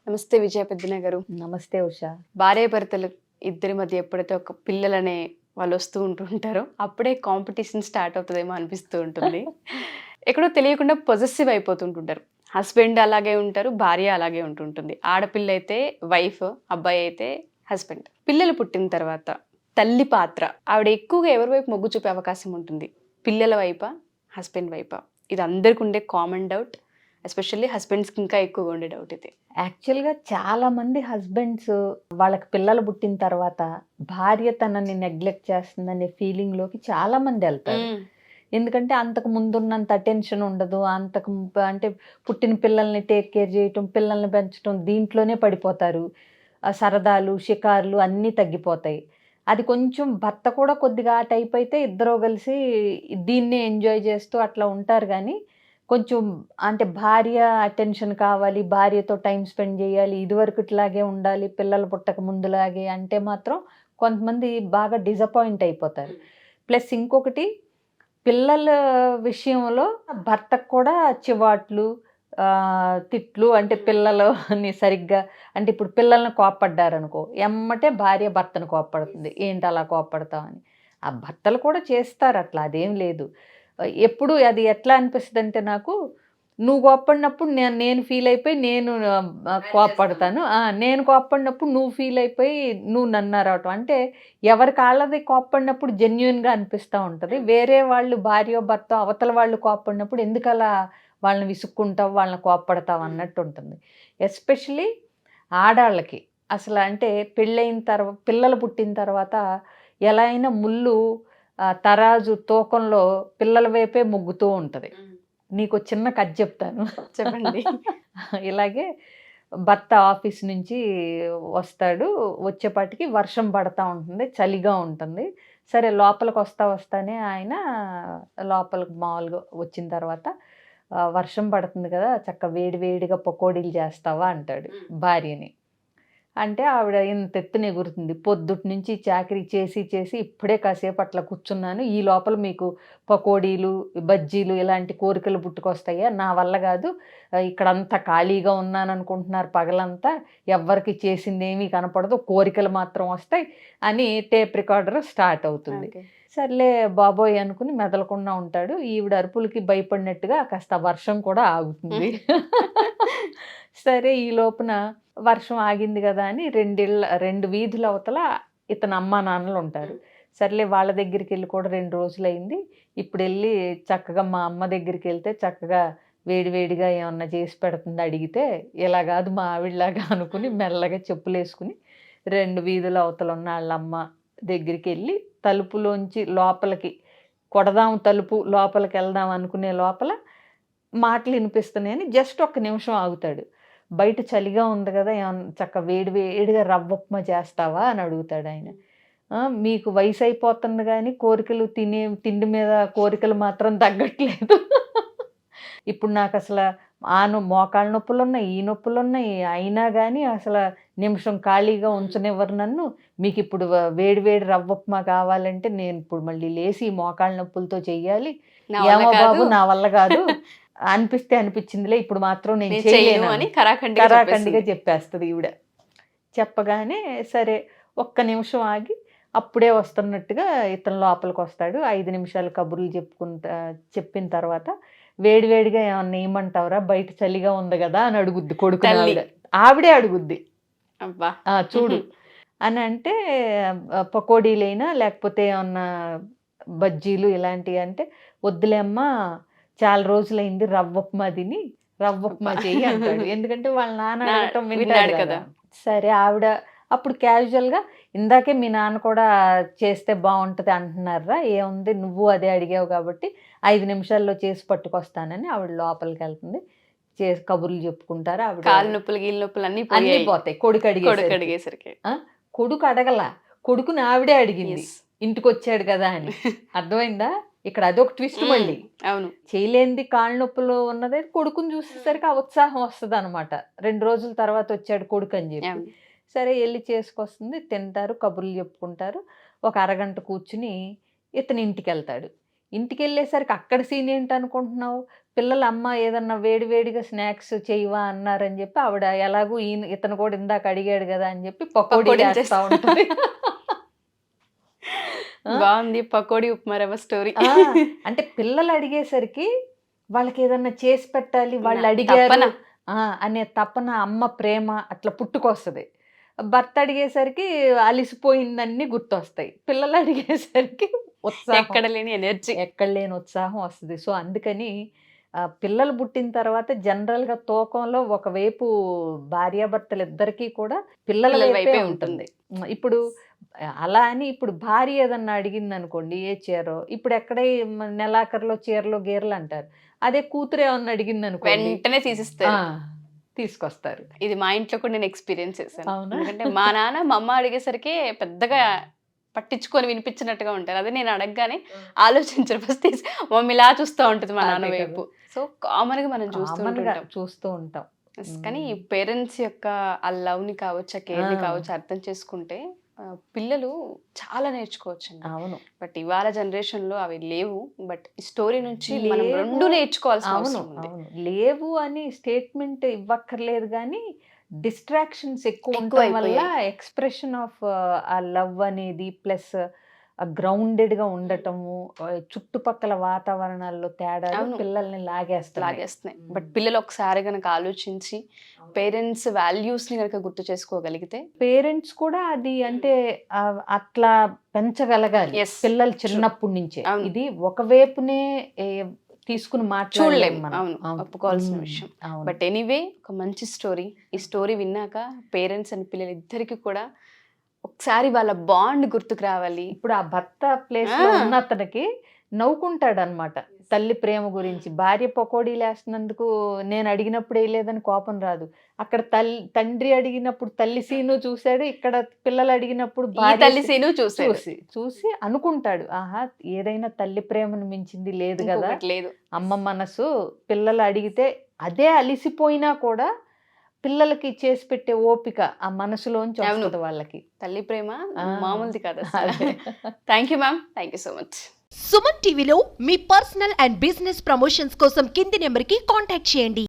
నమస్తే విజయ పెద్దన గారు. నమస్తే ఉషా. భార్యాభర్తలు ఇద్దరి మధ్య ఎప్పుడైతే ఒక పిల్లలనే వాళ్ళు వస్తూ ఉంటుంటారో అప్పుడే కాంపిటీషన్ స్టార్ట్ అవుతుందేమో అనిపిస్తూ ఉంటుంది. ఎక్కడో తెలియకుండా పొజెసివ్ అయిపోతుంటుంటారు. హస్బెండ్ అలాగే ఉంటారు, భార్య అలాగే ఉంటుంటుంది. ఆడపిల్ల అయితే వైఫ్, అబ్బాయి అయితే హస్బెండ్. పిల్లలు పుట్టిన తర్వాత తల్లి పాత్ర ఆవిడ ఎక్కువగా ఎవరి వైపు మొగ్గు చూపే అవకాశం ఉంటుంది? పిల్లల వైపా, హస్బెండ్ వైపా? ఇది అందరికి ఉండే కామన్ డౌట్. ఎస్పెషల్లీ హస్బెండ్స్కి ఇంకా ఎక్కువగా ఉండే డౌట్ ఇది. యాక్చువల్గా చాలా మంది హస్బెండ్స్ వాళ్ళకి పిల్లలు పుట్టిన తర్వాత భార్య తనని నెగ్లెక్ట్ చేస్తుందనే ఫీలింగ్లోకి చాలా మంది వెళ్తారు. ఎందుకంటే అంతకు ముందున్నంత అటెన్షన్ ఉండదు, అంటే పుట్టిన పిల్లల్ని టేక్ కేర్ చేయటం, పిల్లల్ని పెంచడం, దీంట్లోనే పడిపోతారు. ఆ సరదాలు షికార్లు అన్నీ తగ్గిపోతాయి. అది కొంచెం భర్త కూడా కొద్దిగా ఆ టైప్ అయితే ఇద్దరు కలిసి దీన్నే ఎంజాయ్ చేస్తూ అట్లా ఉంటారు. కానీ కొంచెం అంటే భార్య అటెన్షన్ కావాలి, భార్యతో టైం స్పెండ్ చేయాలి, ఇదివరకు ఇట్లాగే ఉండాలి, పిల్లలు పుట్టక ముందులాగే అంటే మాత్రం కొంతమంది బాగా డిసప్పాయింట్ అయిపోతారు. ప్లస్ ఇంకొకటి, పిల్లల విషయంలో భర్తకు కూడా చివాట్లు, తిట్లు, అంటే పిల్లలని సరిగ్గా, అంటే ఇప్పుడు పిల్లల్ని కోప్పడ్డారనుకో ఎమ్మటే భార్య భర్తను కోప్పడుతుంది, ఏంటి అలా కోప్పడతావని. ఆ భర్తలు కూడా చేస్తారు అట్లా, అదేం లేదు. ఎప్పుడు అది ఎట్లా అనిపిస్తుంది అంటే నాకు, నువ్వు కోప్పడినప్పుడు నేను ఫీల్ అయిపోయి నేను కోప్పడతాను, నేను కోప్పడినప్పుడు నువ్వు ఫీల్ అయిపోయి నువ్వు నన్ను అరవటం. అంటే ఎవరి కాళ్ళది కోప్పడినప్పుడు జెన్యున్గా అనిపిస్తూ ఉంటుంది. వేరే వాళ్ళు భార్య భర్త అవతల వాళ్ళు కోప్పడినప్పుడు ఎందుకు అలా వాళ్ళని విసుక్కుంటావు, వాళ్ళని కోప్పడతావు అన్నట్టు ఉంటుంది. ఎస్పెషలీ ఆడాళ్ళకి అసలు, అంటే పెళ్ళైన తర్వాత పిల్లలు పుట్టిన తర్వాత ఎలా అయినా ముళ్ళు తరాజు తూకంలో పిల్లల వైపే మొగ్గుతూ ఉంటుంది. నీకు చిన్న కథ చెప్తాను, చెప్పండి. ఇలాగే భర్త ఆఫీస్ నుంచి వస్తాడు, వచ్చేపాటికి వర్షం పడతా ఉంటుంది, చలిగా ఉంటుంది. సరే లోపలికి వస్తానే ఆయన లోపలికి మామూలుగా వచ్చిన తర్వాత, వర్షం పడుతుంది కదా, చక్క వేడిగా పకోడీలు చేస్తావా అంటాడు భార్యని. అంటే ఆవిడ ఇంత ఎత్తున ఎగురుతుంది, పొద్దుటి నుంచి చాకరీ చేసి ఇప్పుడే కాసేపు అట్లా కూర్చున్నాను, ఈ లోపల మీకు పకోడీలు బజ్జీలు ఇలాంటి కోరికలు పుట్టుకొస్తాయా, నా వల్ల కాదు, ఇక్కడంతా ఖాళీగా ఉన్నాను అనుకుంటున్నారు, పగలంతా ఎవ్వరికి చేసింది ఏమీ కనపడదు, కోరికలు మాత్రం వస్తాయి అని టేప్ రికార్డర్ స్టార్ట్ అవుతుంది. సర్లే బాబోయ్ అనుకుని మెదలకుండా ఉంటాడు. ఈవిడ అరుపులకి భయపడినట్టుగా కాస్త వర్షం కూడా ఆగుతుంది. సరే ఈ లోపున వర్షం ఆగింది కదా అని రెండు వీధుల అవతల ఇతను అమ్మా నాన్నలు ఉంటారు. సర్లే వాళ్ళ దగ్గరికి వెళ్ళి కూడా 2 రోజులైంది. ఇప్పుడు వెళ్ళి చక్కగా మా అమ్మ దగ్గరికి వెళ్తే చక్కగా వేడిగా ఏమన్నా చేసి పెడుతుంది అడిగితే, ఇలా కాదు మా ఆవిడలాగా అనుకుని మెల్లగా చెప్పులు వేసుకుని 2 వీధుల అవతల ఉన్న వాళ్ళమ్మ దగ్గరికి వెళ్ళి తలుపులోంచి లోపలికి కొడదాం, తలుపు లోపలికి వెళ్దాం అనుకునే లోపల మాటలు వినిపిస్తున్నాయని జస్ట్ 1 నిమిషం ఆగుతాడు. బయట చలిగా ఉంది కదా, ఏమన్నా చక్క వేడిగా రవ్వ ఉప్మా చేస్తావా అని అడుగుతాడు ఆయన. మీకు వయసు అయిపోతుంది కానీ కోరికలు తిండి మీద కోరికలు మాత్రం తగ్గట్లేదు. ఇప్పుడు నాకు అసలు మోకాళ్ళ నొప్పులు ఉన్నాయి, ఈ నొప్పులు ఉన్నాయి, అయినా కానీ అసలు నిమిషం ఖాళీగా ఉంచనివ్వరు నన్ను. మీకు ఇప్పుడు వేడి రవ్వ ఉప్మా కావాలంటే నేను ఇప్పుడు మళ్ళీ లేచి మోకాళ్ళ నొప్పులతో చెయ్యాలి, ఏమో బాబు నా వల్ల కాదు, అనిపించిందిలే, ఇప్పుడు మాత్రం నేను చేయలేను అని కరాఖండిగా చెప్పేస్తుంది ఈవిడ. చెప్పగానే సరే 1 నిమిషం ఆగి అప్పుడే వస్తున్నట్టుగా ఇతను లోపలికి వస్తాడు. 5 నిమిషాలు కబుర్లు చెప్పిన తర్వాత వేడిగా ఏమన్నా ఏమంటావురా, బయట చలిగా ఉంది కదా అని అడుగుద్ది కొడుకు. ఆవిడే అడుగుద్ది, చూడు అని. అంటే పకోడీలైనా లేకపోతే ఏమన్నా బజ్జీలు ఇలాంటివి అంటే, వద్దులే అమ్మా చాలా రోజులైంది రవ్వ ఉప్మా తిని, రవ్వ ఉప్మా చెయ్యి అంటాడు. ఎందుకంటే వాళ్ళ నాన్న అడగటం వింటాడు కదా. సరే ఆవిడ అప్పుడు క్యాజువల్గా, ఇందాకే మీ నాన్న కూడా చేస్తే బాగుంటుంది అంటున్నారా, ఏముంది నువ్వు అదే అడిగావు కాబట్టి 5 నిమిషాల్లో చేసి పట్టుకొస్తానని ఆవిడ లోపలికి వెళ్తుంది. కబుర్లు చెప్పుకుంటారు. ఆవిడ కాలు నొప్పులు గీళ్ళ నొప్పులు అన్నీ పోతాయి కొడుకు అడిగేసరికి. కొడుకు అడగల, కొడుకుని ఆవిడే అడిగింది, ఇంటికి వచ్చాడు కదా అని. అర్థమైందా? ఇక్కడ అదొక ట్విస్ట్. మళ్ళీ అవును, చేయలేనిది కాళ్ళ నొప్పులు ఉన్నదే కొడుకుని చూసేసరికి ఆ ఉత్సాహం వస్తుంది అనమాట. 2 రోజుల తర్వాత వచ్చాడు కొడుకు అని చెప్పి. సరే వెళ్ళి చేసుకొస్తుంది, తింటారు, కబుర్లు చెప్పుకుంటారు. ఒక అరగంట కూర్చుని ఇతను ఇంటికి వెళ్తాడు. ఇంటికి వెళ్ళేసరికి అక్కడ సీన్ ఏంటి అనుకుంటున్నావు, పిల్లల అమ్మ ఏదన్నా వేడివేడిగా స్నాక్స్ చేయవా అన్నారని చెప్పి ఆవిడ ఎలాగూ ఇతను కూడా ఇందాక అడిగాడు కదా అని చెప్పి పకోడీ పకోడీలు చేస్తా ఉంటుంది. బాగుంది పకోడీ ఉప్మా రవ్వ స్టోరీ. అంటే పిల్లలు అడిగేసరికి వాళ్ళకి ఏదన్నా చేసి పెట్టాలి, వాళ్ళు అడిగారు తపన. అనే తపన, అమ్మ ప్రేమ అట్లా పుట్టుకొస్తుంది. భర్త అడిగేసరికి అలిసిపోయిందన్నీ గుర్తొస్తాయి. పిల్లలు అడిగేసరికి ఉత్సాహం, ఎక్కడ లేని ఎనర్జీ. ఎక్కడ లేని ఉత్సాహం వస్తుంది. సో అందుకని పిల్లలు పుట్టిన తర్వాత జనరల్గా తూకంలో ఒకవైపు భార్యాభర్తలు ఇద్దరికీ కూడా పిల్లల వైపే ఉంటుంది. ఇప్పుడు అలా అని ఇప్పుడు భార్య ఏదన్నా అడిగింది అనుకోండి ఏ చీరో, ఇప్పుడు ఎక్కడే నెలాఖరులో చీరలో గీరలు అంటారు. అదే కూతురు ఏమన్నా అడిగింది అనుకోండి వెంటనే తీసిస్తారు, తీసుకొస్తారు. ఇది మా ఇంట్లో కూడా నేను ఎక్స్పీరియన్స్ చేశాను. అవునా? ఎందుకంటే మా నాన్న మా అమ్మ అడిగేసరికి పెద్దగా పట్టించుకొని వినిపించినట్టుగా ఉంటారు. అదే నేను అడగగానే ఆలోచించరు, ఫస్ట్ తీసి మమ్మీ ఇలా చూస్తూ ఉంటుంది మా నాన్న అదే కదా. వైపు. సో కామన్ గా మనం కామన్గా చూస్తుంటాం. చూస్తూ ఉంటాం. కానీ ఈ పేరెంట్స్ యొక్క ఆ లవ్ ని కావచ్చు, ఆ కేర్ ని కావచ్చు అర్థం చేసుకుంటే పిల్లలు చాలా నేర్చుకోవచ్చు. అవును, బట్ ఇవాళ జనరేషన్ లో అవి లేవు. బట్ ఈ స్టోరీ నుంచి మనం లేవు. రెండు నేర్చుకోవాల్సిన అవును అవసరం ఉంది. అవును, లేవు అని స్టేట్మెంట్ ఇవ్వక్కర్లేదు, కానీ డిస్ట్రాక్షన్స్ ఎక్కువ ఉండటం వల్ల ఎక్కువైపోయాయి. ఎక్స్ప్రెషన్ ఆఫ్ ఆ లవ్ అనేది ప్లస్ గ్రౌండెడ్ గా ఉండటము, చుట్టుపక్కల వాతావరణాల్లో తేడాలు అవును. పిల్లల్ని లాగేస్తున్నాయి. బట్ పిల్లలు ఒకసారి గనక ఆలోచించి పేరెంట్స్ వాల్యూస్ ని గనక గుర్తు చేసుకోగలిగితే పేరెంట్స్ కూడా అది అంటే అట్లా పెంచగలగాలి Yes. పిల్లలు చిన్నప్పటి నుంచే. అవును. ఇది ఒకవైపునే తీసుకుని మాట్లాడలేం చూడలేం. మనం. అవును, ఒప్పుకోవాల్సిన విషయం. బట్ ఎనీవే ఒక మంచి స్టోరీ. ఈ స్టోరీ విన్నాక పేరెంట్స్ అండ్ పిల్లలు ఇద్దరికి కూడా ఒకసారి వాళ్ళ బాండ్ గుర్తుకు రావాలి. ఇప్పుడు ఆ భర్త ప్లేస్ లో ఉన్న అతనికి నవ్వుకుంటాడు అనమాట తల్లి ప్రేమ గురించి. భార్య పకోడీలు వేస్తున్నందుకు నేను అడిగినప్పుడు వేయలేదని కోపం రాదు. అక్కడ తండ్రి అడిగినప్పుడు తల్లి సీను చూశాడు, ఇక్కడ పిల్లలు అడిగినప్పుడు ఈ భార్య తల్లి సీను చూసాడు. చూసి అనుకుంటాడు, ఆహా ఏదైనా తల్లి ప్రేమను మించింది లేదు కదా, ఇంకొకటి లేదు. అమ్మ మనసు. పిల్లలు అడిగితే అదే అలిసిపోయినా కూడా పిల్లలకి చేసి పెట్టే ఓపిక ఆ మనసులోంచి వస్తుంది వాళ్ళకి. తల్లి ప్రేమ మామూలుది కాదు. అదే. Thank you ma'am, thank you so much. Suman టీవీలో మీ పర్సనల్ అండ్ బిజినెస్ ప్రమోషన్స్ కోసం కింది నెంబర్కి కాంటాక్ట్ చేయండి.